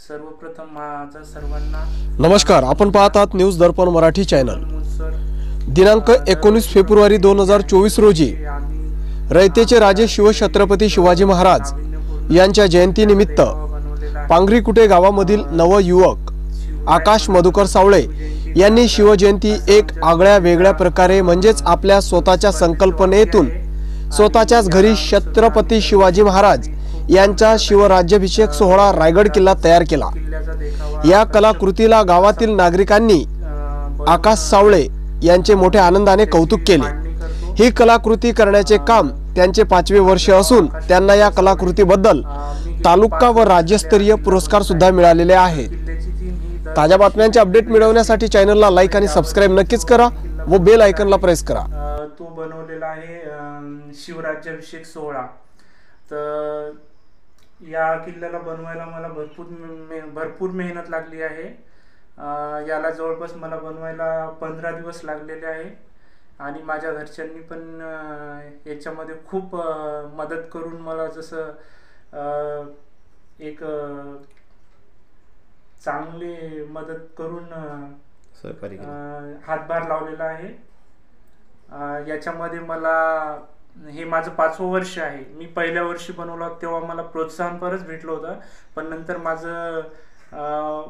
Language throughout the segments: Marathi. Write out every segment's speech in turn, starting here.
सर्वप्रथम माझा सर्वांना नमस्कार, आपण पाहत आहात न्यूज दर्पण मराठी चॅनल। दिनांक 19 फेब्रुवारी 2024 रोजी रयतेचे राजे शिवछत्रपती शिवाजी महाराज यांच्या जयंतीनिमित्त पांगरीकुटे गावामधील नवयुवक आकाश मधुकर सावळे यांनी शिवजयंती एक आगळ्या वेगळ्या प्रकारे म्हणजेच आपल्या स्वतःच्या संकल्पनेतून स्वतःच्याच घरी छत्रपती शिवाजी महाराज यांचा शिवराज्याभिषेक सोहळा रायगड किल्ला तयार केला। या कलाकृतीला गावातील नागरिकांनी आकाश सावळे यांचे मोठ्या आनंदाने कौतुक केले। ही कलाकृती करण्याचे काम त्यांचे 5वे वर्ष असून त्यांना या कलाकृतीबद्दल तालुका व राज्यस्तरीय पुरस्कार सुद्धा मिळालेले आहेत। ताज्या बातम्यांचे अपडेट मिळवण्यासाठी चॅनलला लाईक आणि सबस्क्राइब नक्कीच करा व बेल आयकॉनला प्रेस करा। तो बनवलेला आहे शिवराज्याभिषेक सोहळा। तर या किल्ल्याला बनवायला मला भरपूर मेहनत लागली आहे। याला जवळपास मला बनवायला 15 दिवस लागलेले आहे आणि माझ्या घरच्यांनी पण याच्यामध्ये खूप मदत करून मला जसं एक चांगली मदत करून हातभार लावलेला आहे। याच्यामध्ये मला हे माझं 5वं वर्ष आहे। मी पहिल्या वर्षी बनवला तेव्हा मला प्रोत्साहन परत भेटलं होतं, पण नंतर माझं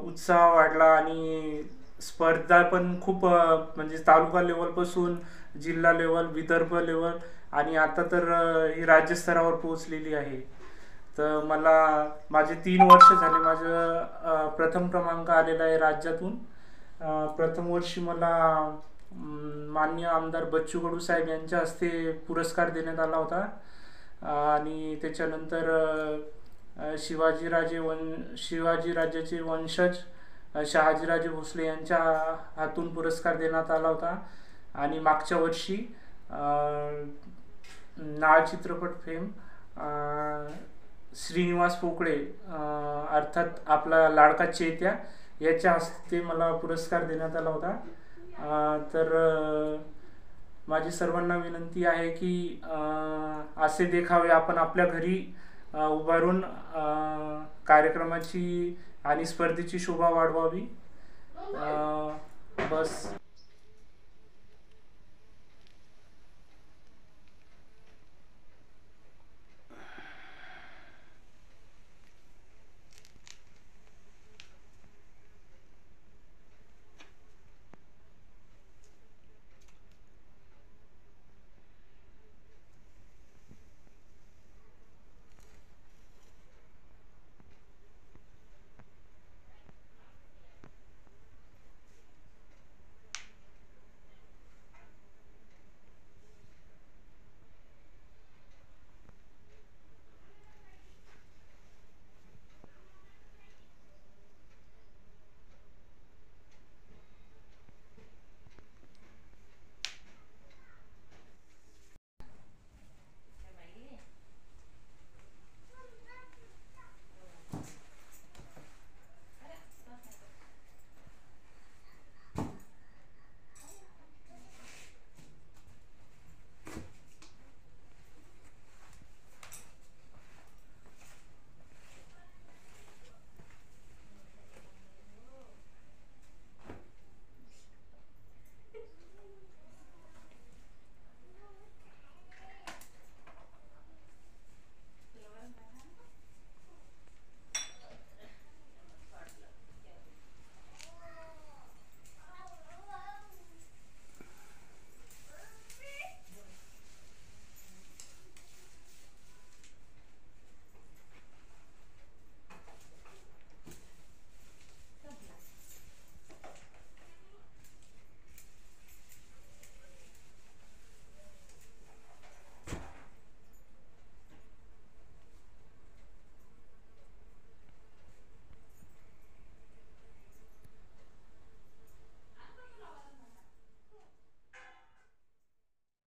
उत्साह वाढला आणि स्पर्धा पण खूप म्हणजे तालुका लेवलपासून जिल्हा लेवल, विदर्भ लेवल आणि आता तर ही राज्यस्तरावर पोहोचलेली आहे। तर मला माझे 3 वर्ष झाले, माझं प्रथम क्रमांक आलेला आहे राज्यातून। प्रथम वर्षी मला माननीय आमदार बच्चू कडू साहेब यांच्या हस्ते पुरस्कार देण्यात आला होता आणि त्याच्यानंतर शिवाजी राजाचे वंशज शहाजीराजे भोसले यांच्या हातून पुरस्कार देण्यात आला होता आणि मागच्या वर्षी नाळ चित्रपट फेम श्रीनिवास पोकळे अर्थात आपला लाडका चेत्या याच्या हस्ते मला पुरस्कार देण्यात आला होता। तर माझी सर्वांना विनंती आहे की असे देखावे आपण आपल्या घरी उभारून कार्यक्रमाची आणि स्पर्धेची शोभा वाढवावी। बस।